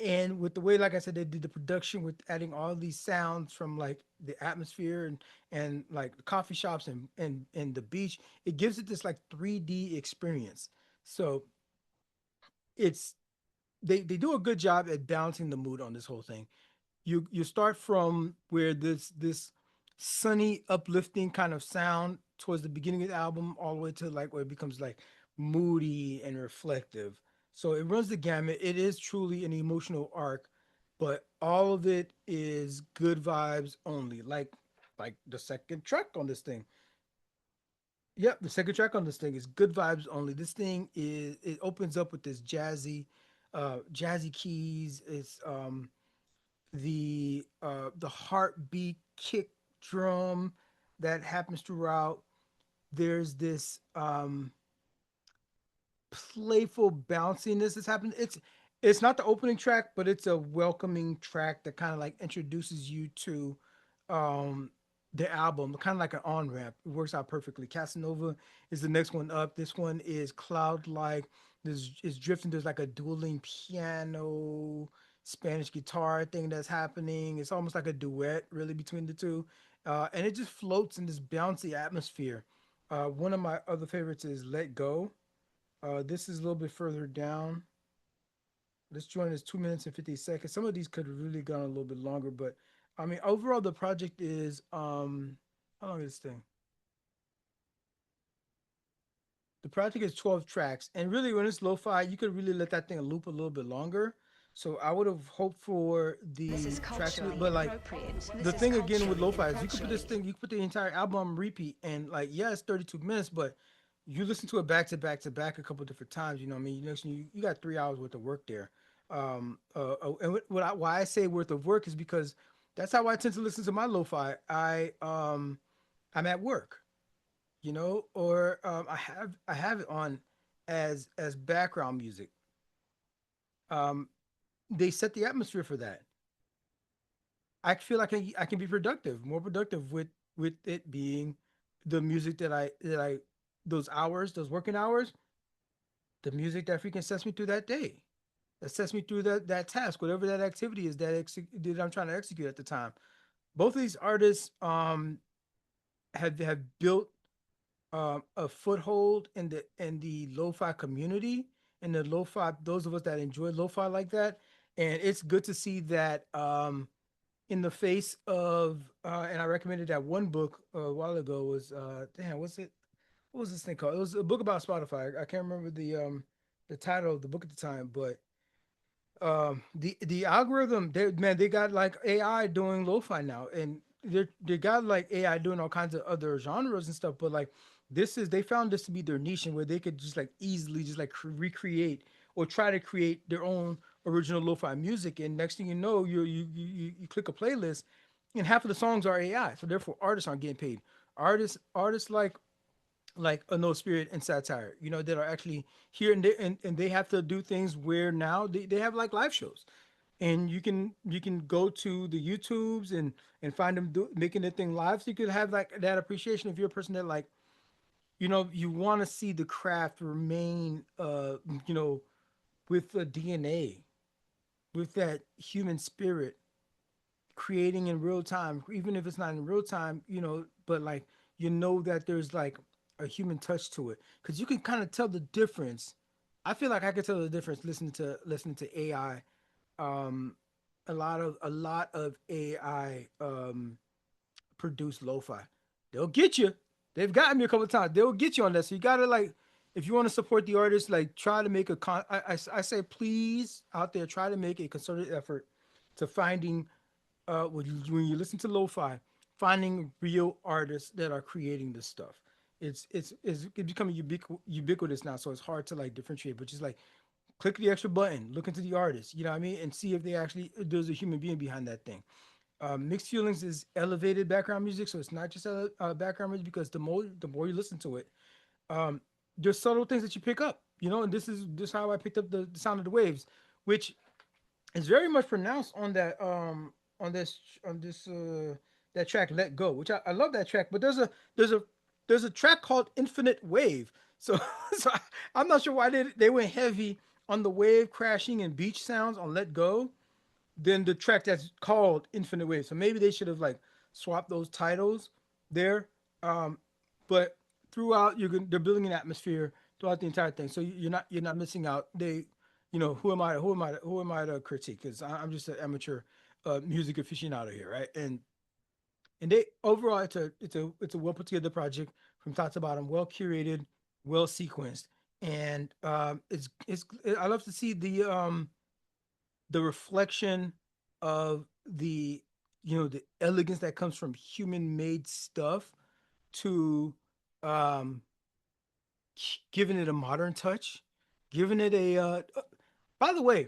and with the way like I said they did the production with adding all these sounds from like the atmosphere and like the coffee shops and the beach, it gives it this like 3D experience. So it's they do a good job at balancing the mood on this whole thing. You start from where this sunny uplifting kind of sound towards the beginning of the album all the way to like where it becomes like moody and reflective. So it runs the gamut. It is truly an emotional arc, but all of it is good vibes only. Like the second track on this thing. Yep, the second track on this thing is good vibes only. This thing is it opens up with this jazzy keys. It's the heartbeat kick drum that happens throughout. There's this playful bounciness that's happening. it's not the opening track, but it's a welcoming track that kind of like introduces you to um the album, kind of like an on ramp. It works out perfectly. Casanova is the next one up. This one is Cloud Like. This is drifting. There's like a dueling piano, Spanish guitar thing that's happening. It's almost like a duet, really, between the two, and it just floats in this bouncy atmosphere. One of my other favorites is Let Go. This is a little bit further down. This joint is 2 minutes and 50 seconds. Some of these could have really gone a little bit longer, but I mean, overall, the project is how long is this thing? The project is 12 tracks, and really, when it's lo-fi, you could really let that thing loop a little bit longer. So I would have hoped for This is the tracks, culturally but like appropriate. the This is thing again with culturally lo-fi is you could put this inappropriate. thing, you could put the entire album on repeat, and like yeah, it's 32 minutes, but you listen to it back to back to back a couple different times. You know what I mean? You got 3 hours worth of work there. And why I say worth of work is because that's how I tend to listen to my lo-fi. I'm at work, or I have it on as background music. Um, they set the atmosphere for that. I feel like I can be productive, more productive with it being the music that I those hours, those working hours, the music that freaking sets me through that day, that sets me through that task, whatever that activity is that I'm trying to execute at the time. Both of these artists have built a foothold in the lo-fi community, and the lo-fi, those of us that enjoy lo-fi like that, and it's good to see that in the face of and I recommended that one book a while ago was damn, what's it, what was this thing called? It was a book about Spotify. I can't remember the title of the book at the time, but the algorithm, they got like AI doing lo-fi now, and they got like AI doing all kinds of other genres and stuff, but like they found this to be their niche, and where they could just like easily just like recreate or try to create their own original lo-fi music, and next thing you know, you click a playlist, and half of the songs are AI, so therefore artists aren't getting paid. Artists like a No Spirit and Satire, that are actually here, and they have to do things where now they have like live shows, and you can go to the YouTubes and find them making their thing live, so you could have like that appreciation if you're a person that like you want to see the craft remain with the DNA, with that human spirit, creating in real time, even if it's not in real time, but like that there's like a human touch to it, because you can kind of tell the difference. I feel like I could tell the difference listening to AI. Um, a lot of AI produce lo-fi. They'll get you. They've gotten me a couple of times. They'll get you on that. So you gotta like, if you want to support the artist, like try to make I say please out there, try to make a concerted effort to finding when you listen to lo-fi, finding real artists that are creating this stuff. It's becoming ubiquitous now, so it's hard to like differentiate. But just like click the extra button, look into the artist, you know what I mean, and see if they actually there's a human being behind that thing. Mixed feelings is elevated background music, so it's not just background music, because the more you listen to it, um, there's subtle things that you pick up, and this is how I picked up the sound of the waves, which is very much pronounced on this on this that track Let Go, which I love that track, but there's a there's a track called Infinite Wave. So I'm not sure why they went heavy on the wave crashing and beach sounds on Let Go than the track that's called Infinite Wave. So maybe they should have like swapped those titles there. Um, but throughout, they're building an atmosphere throughout the entire thing, so you're not missing out. Who am I to critique? Because I'm just an amateur music aficionado here, right? And they overall, it's a well put together project from top to bottom, well curated, well sequenced, and I love to see the reflection of the elegance that comes from human made stuff to um giving it a modern touch, giving it by the way,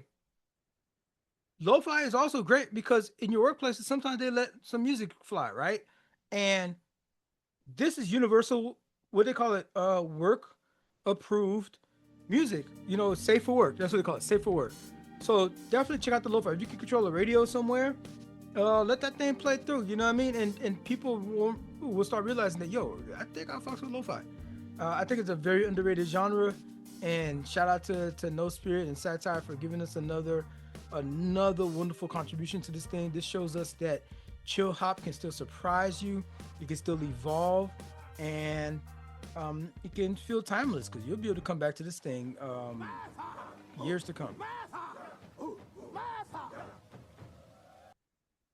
lo-fi is also great because in your workplaces sometimes they let some music fly, right? And this is universal, what they call it, work approved music, safe for work. That's what they call it, safe for work. So definitely check out the lo-fi. If you can control a radio somewhere, let that thing play through. You know what I mean? And people will start realizing that yo, I think I fucks with lo-fi. I think it's a very underrated genre. And shout out to No Spirit and Satyr for giving us another wonderful contribution to this thing. This shows us that chill hop can still surprise you. It can still evolve, and it can feel timeless because you'll be able to come back to this thing years to come.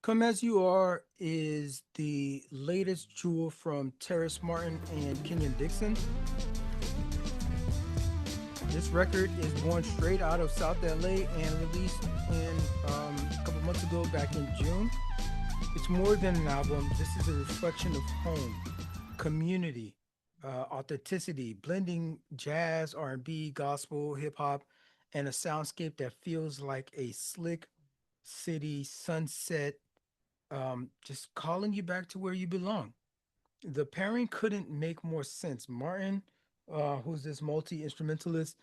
Come As You Are is the latest jewel from Terrace Martin and Kenyon Dixon. This record is born straight out of South LA and released in a couple months ago, back in June. It's more than an album. This is a reflection of home, community, authenticity, blending jazz, R&B, gospel, hip hop, and a soundscape that feels like a slick city sunset, just calling you back to where you belong. The pairing couldn't make more sense. Martin, who's this multi instrumentalist,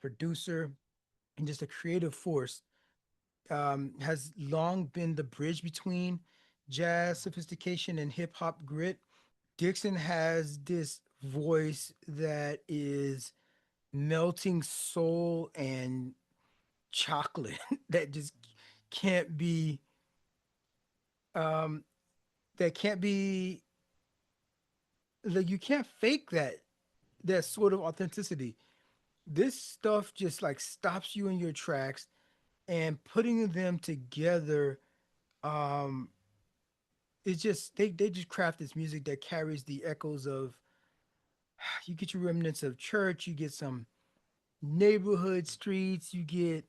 producer, and just a creative force, has long been the bridge between jazz sophistication and hip hop grit. Dixon has this voice that is melting soul and chocolate that just can't be um that can't be like you can't fake that sort of authenticity. This stuff just like stops you in your tracks, and putting them together, um it's just they just craft this music that carries the echoes of, you get your remnants of church, you get some neighborhood streets, you get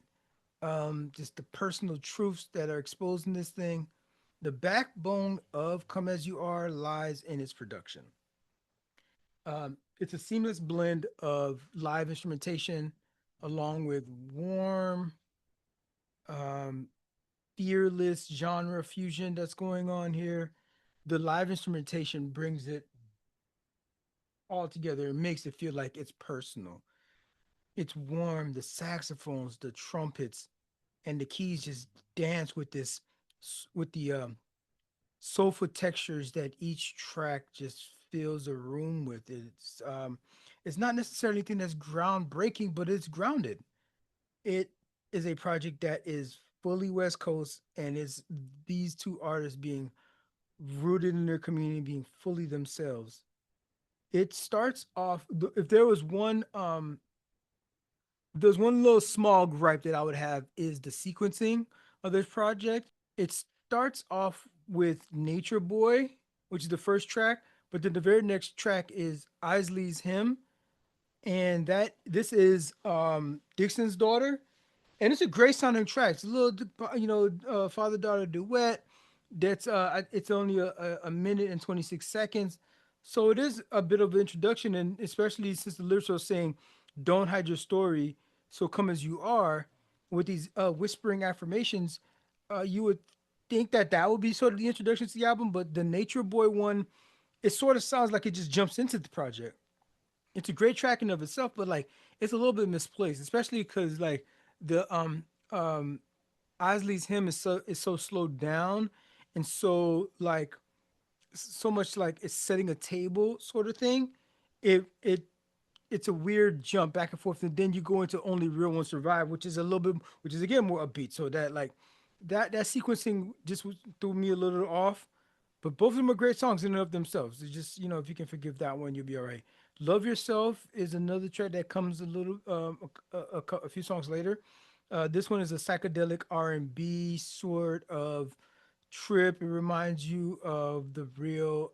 just the personal truths that are exposed in this thing. The backbone of Come As You Are lies in its production. It's a seamless blend of live instrumentation along with warm, um, fearless genre fusion that's going on here. The live instrumentation brings it all together and makes it feel like it's personal. It's warm. The saxophones, the trumpets, and the keys just dance with this, with the soulful textures that each track just fills a room with. It's not necessarily anything that's groundbreaking, but it's grounded. It is a project that is fully West Coast, and is these two artists being rooted in their community, being fully themselves. It starts off. If there was there's one little small gripe that I would have is the sequencing of this project. It starts off with Nature Boy, which is the first track, but then the very next track is Isley's Hymn, and that this is Dixon's daughter, and it's a great sounding track. It's a little, father daughter duet. That's it's only a minute and 26 seconds, so it is a bit of an introduction, and especially since the lyrics are saying, "Don't hide your story, so come as you are," with these whispering affirmations, you would think that that would be sort of the introduction to the album. But the Nature Boy one, it sort of sounds like it just jumps into the project. It's a great track in of itself, but like it's a little bit misplaced, especially because like the Isley's Hymn is so slowed down, and so like so much like it's setting a table sort of thing. It it's a weird jump back and forth, and then you go into Only Real Ones Survive, which is a little bit, which is again more upbeat. So that like that sequencing just threw me a little off. But both of them are great songs in and of themselves. It's just, if you can forgive that one, you'll be all right. Love Yourself is another track that comes a little a few songs later. This one is a psychedelic R&B sort of trip. It reminds you of the real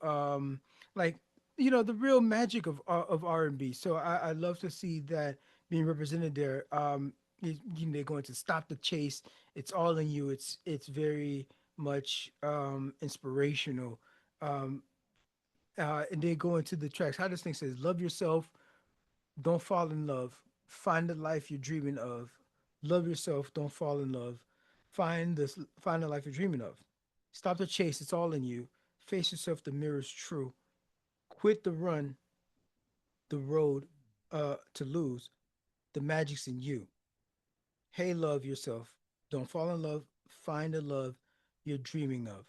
like the real magic of R&B. So I love to see that being represented there. They're going to Stop the Chase. It's all in you. It's very much inspirational. Um, and then go into the tracks. How this thing says, "Love yourself, don't fall in love. Find the life you're dreaming of. Love yourself, don't fall in love. Find the life you're dreaming of. Stop the chase, it's all in you. Face yourself, the mirror's true. Quit the run, the road to lose. The magic's in you." Hey, love yourself. Don't fall in love. Find the love you're dreaming of.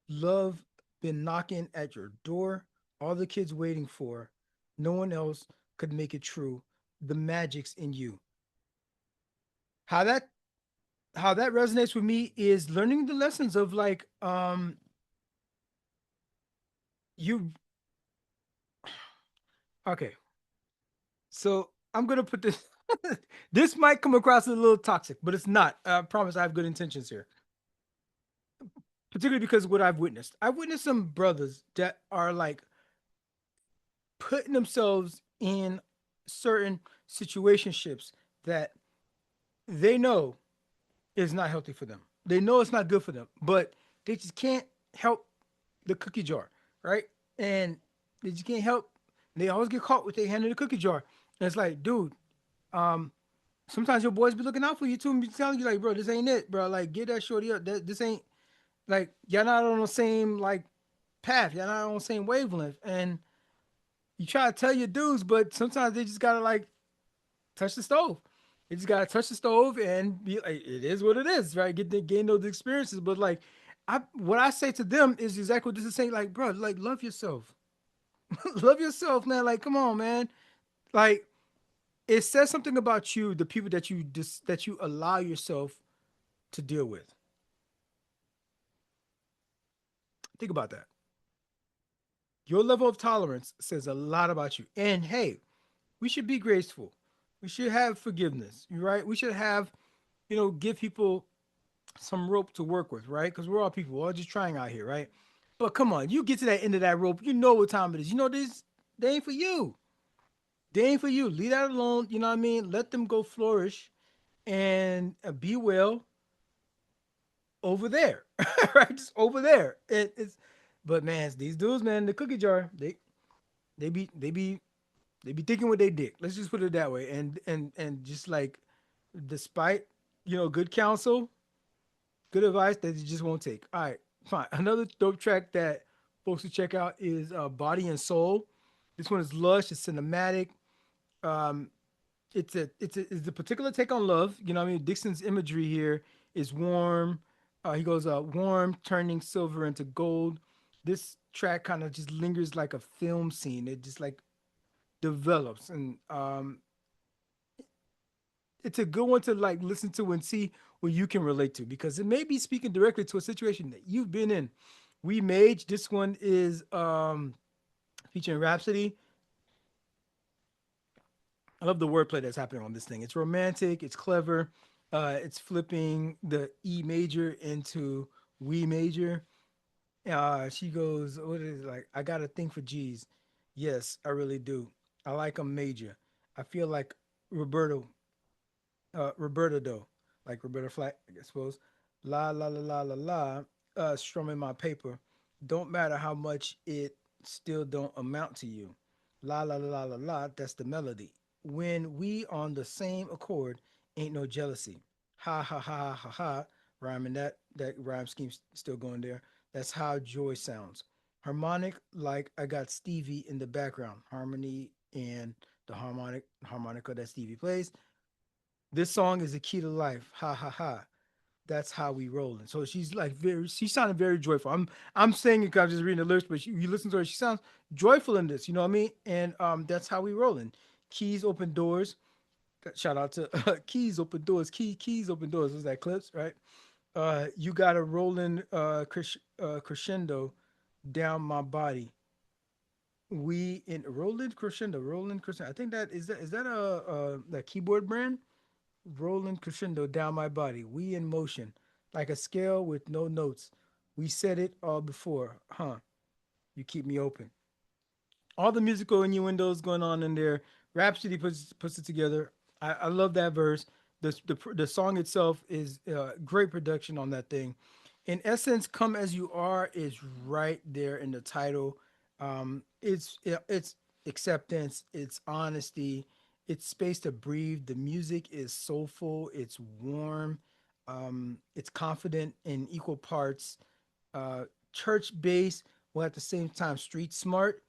Love been knocking at your door. All the kids waiting for. No one else could make it true. The magic's in you. How that how that resonates with me is learning the lessons of like you okay. So I'm gonna put this this might come across as a little toxic, but it's not. I promise I have good intentions here. Particularly because of what I've witnessed. I've witnessed some brothers that are like putting themselves in certain situationships that they know is not healthy for them. They know it's not good for them, but they just can't help the cookie jar, right? And they just can't help. They always get caught with their hand in the cookie jar. And it's like, dude, um, sometimes your boys be looking out for you too and be telling you like, bro, this ain't it, bro. Like, get that shorty up. This ain't like y'all not on the same like path. Y'all not on the same wavelength. And you try to tell your dudes, but sometimes they just gotta like touch the stove. You just gotta touch the stove and be like, it is what it is, right? Gain those experiences. But like, what I say to them is exactly what this is saying. Like, bro, like love yourself, love yourself, man. Like, come on, man. Like, it says something about you, the people that that you allow yourself to deal with. Think about that. Your level of tolerance says a lot about you. And hey, we should be graceful. We should have forgiveness, right? We should have, give people some rope to work with, right? Because we're all people, we're all just trying out here, right? But come on, you get to that end of that rope, you know what time it is. You know this, they ain't for you. They ain't for you. Leave that alone. You know what I mean? Let them go flourish and be well over there, right? Just over there. But man, these dudes, man, the cookie jar, they be they be they be thinking what they dick. Let's just put it that way. And just like, despite good counsel, good advice that you just won't take. All right, fine. Another dope track that folks should check out is Body and Soul. This one is lush. It's cinematic. Um, it's a particular take on love. You know what I mean? Dixon's imagery here is warm. He goes warm, turning silver into gold. This track kind of just lingers like a film scene. It just like develops, and it's a good one to like listen to and see what you can relate to because it may be speaking directly to a situation that you've been in. We Mage. This one is featuring Rhapsody. I love the wordplay that's happening on this thing. It's romantic. It's clever. It's flipping the E major into We major. She goes, "What is it like? I got a thing for G's. Yes, I really do. I like them major. I feel like Roberto Roberta though, like Roberta Flack, I suppose. La la la la la la. Strumming my paper. Don't matter how much it still don't amount to you. La la la la la la. That's the melody. When we on the same accord, ain't no jealousy. Ha ha ha ha ha. Rhyming that rhyme scheme's still going there. That's how joy sounds. Harmonic, like I got Stevie in the background. Harmony and the harmonica that Stevie plays. This song is the key to life. Ha ha ha. That's how we rolling. So she's like she sounded very joyful. I'm saying it because I'm just reading the lyrics, but you listen to her, she sounds joyful in this. You know what I mean? And that's how we rolling. Keys open doors. Shout out to Keys open doors. Keys open doors. Was that clips right? You got a rolling crescendo down my body. We in rolling crescendo. I think that is that a keyboard brand? Rolling crescendo down my body. We in motion, like a scale with no notes. We said it all before, huh? You keep me open. All the musical innuendos going on in there. Rhapsody puts it together. I love that verse. The song itself is great production on that thing. In essence, "Come as You Are" is right there in the title. It's acceptance, it's honesty, it's space to breathe. The music is soulful, it's warm, it's confident in equal parts. Church bass, while at the same time street smart,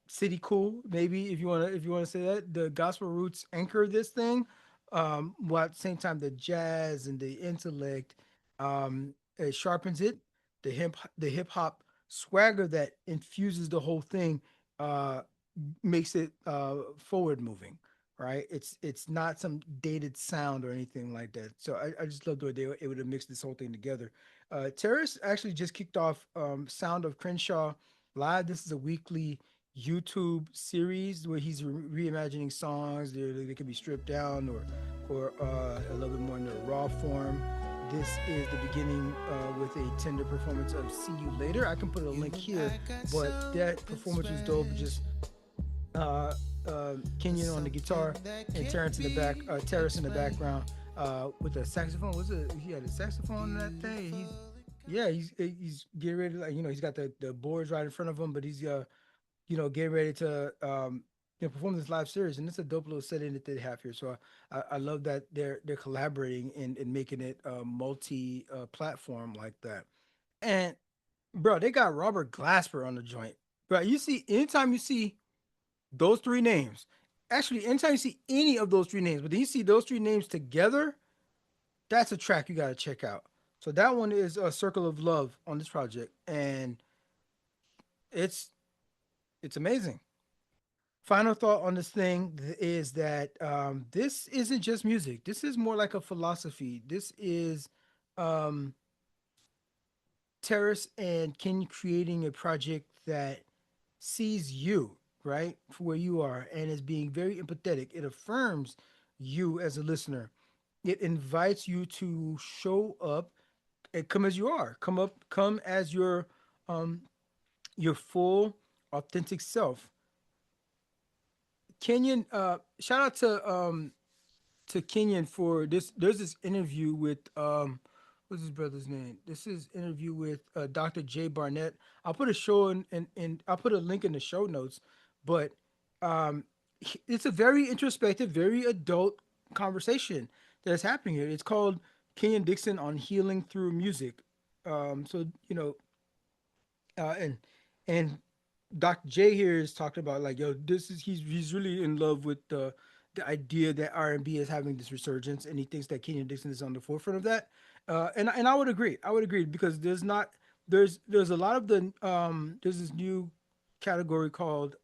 city cool maybe if you want to say that. The gospel roots anchor this thing. while at the same time the jazz and the intellect, it sharpens it. The hip hop swagger that infuses the whole thing uh, makes it forward moving. Right, it's not some dated sound or anything like that. So I just love the way they were able to mix this whole thing together. Terrace actually just kicked off Sound of Crenshaw Live. This is a weekly YouTube series where he's reimagining songs. They can be stripped down or a little bit more in their raw form. This is the beginning with a tender performance of "See You Later." I can put a link here, but that performance was dope. Just uh, Kenyon on the guitar and Terrace in the background with a saxophone. Was it? He had a saxophone in that thing. He's getting ready. To, like, he's got the boards right in front of him, but he's getting ready to perform this live series, and it's a dope little setting that they have here. So I love that they're collaborating and making it multi platform like that. And bro, they got Robert Glasper on the joint. Bro, you see, anytime you see those three names, actually, anytime you see any of those three names, but then you see those three names together, that's a track you got to check out. So that one is a Circle of Love on this project, and it's it's amazing. Final thought on this thing is that this isn't just music. This is more like a philosophy. This is um, Terrace and Ken creating a project that sees you, right, for where you are and is being very empathetic. It affirms you as a listener. It invites you to show up and come as you are. Come as um, your full, authentic self. Kenyon, shout out to Kenyon for this. There's this interview with what's his brother's name? This is interview with Dr. Jay Barnett. I'll put a show in I'll put a link in the show notes. But it's a very introspective, very adult conversation that's happening here. It's called Kenyon Dixon on healing through music. So and Dr. J here is talking about like, yo, this is he's really in love with the idea that R&B is having this resurgence, and he thinks that Kenyon Dixon is on the forefront of that. And I would agree. I would agree because there's a lot of the there's this new category called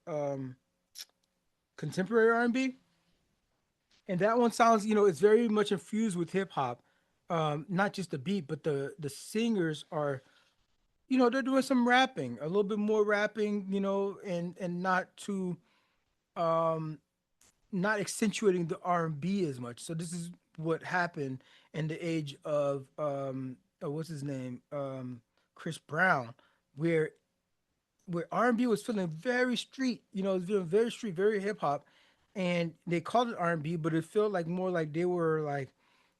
contemporary R&B, and that one sounds, it's very much infused with hip hop. Not just the beat, but the singers are, they're doing some rapping, a little bit more rapping, and um not accentuating the R&B as much. So this is what happened in the age of what's his name, Chris Brown, where R&B was feeling very street, it was feeling very street, very hip hop, and they called it R&B, but it felt like more like they were like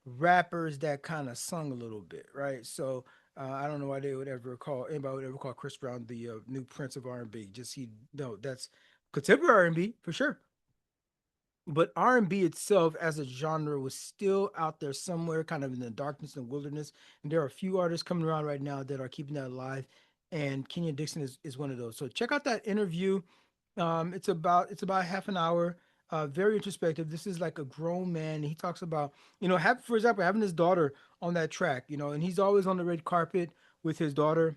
rappers that kind of sung a little bit, right? So I don't know why anybody would ever call Chris Brown the new Prince of R&B. Just he no, that's contemporary R&B for sure, but R&B itself as a genre was still out there somewhere, kind of in the darkness and wilderness. And there are a few artists coming around right now that are keeping that alive, and Kenyon Dixon is one of those. So check out that interview. It's about half an hour. Very introspective. This is like a grown man. He talks about, for example, having his daughter on that track, and he's always on the red carpet with his daughter,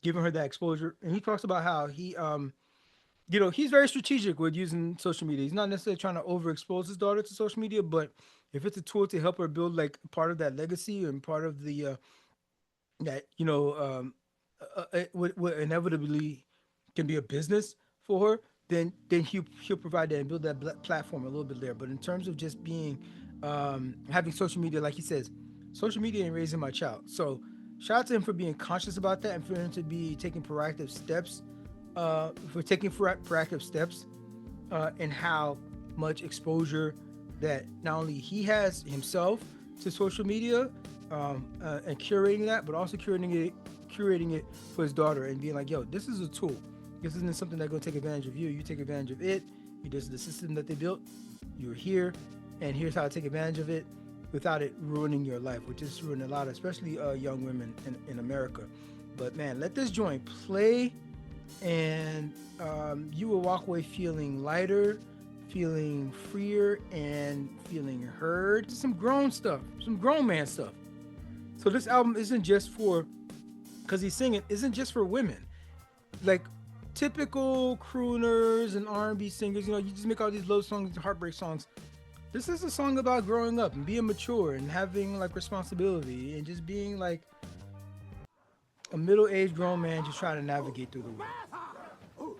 giving her that exposure. And he talks about how he's very strategic with using social media. He's not necessarily trying to overexpose his daughter to social media, but if it's a tool to help her build like part of that legacy and part of the that what inevitably can be a business for her, then he'll provide that and build that platform a little bit there. But in terms of just being having social media, like he says, social media ain't raising my child. So shout out to him for being conscious about that and for him to be taking proactive steps and how much exposure that not only he has himself to social media and curating that, but also curating it for his daughter and being like, yo, this is a tool. This isn't something that's gonna take advantage of you. You take advantage of it. This is the system that they built. You're here, and here's how to take advantage of it without it ruining your life, which is ruining a lot, especially young women in America. But man, let this joint play, and you will walk away feeling lighter, feeling freer and feeling heard. Just some grown stuff, some grown man stuff. So this album isn't just for, because he's singing, isn't just for women. Like typical crooners and R&B singers, you just make all these love songs, heartbreak songs. This is a song about growing up and being mature and having like responsibility and just being like a middle-aged grown man just trying to navigate through the world.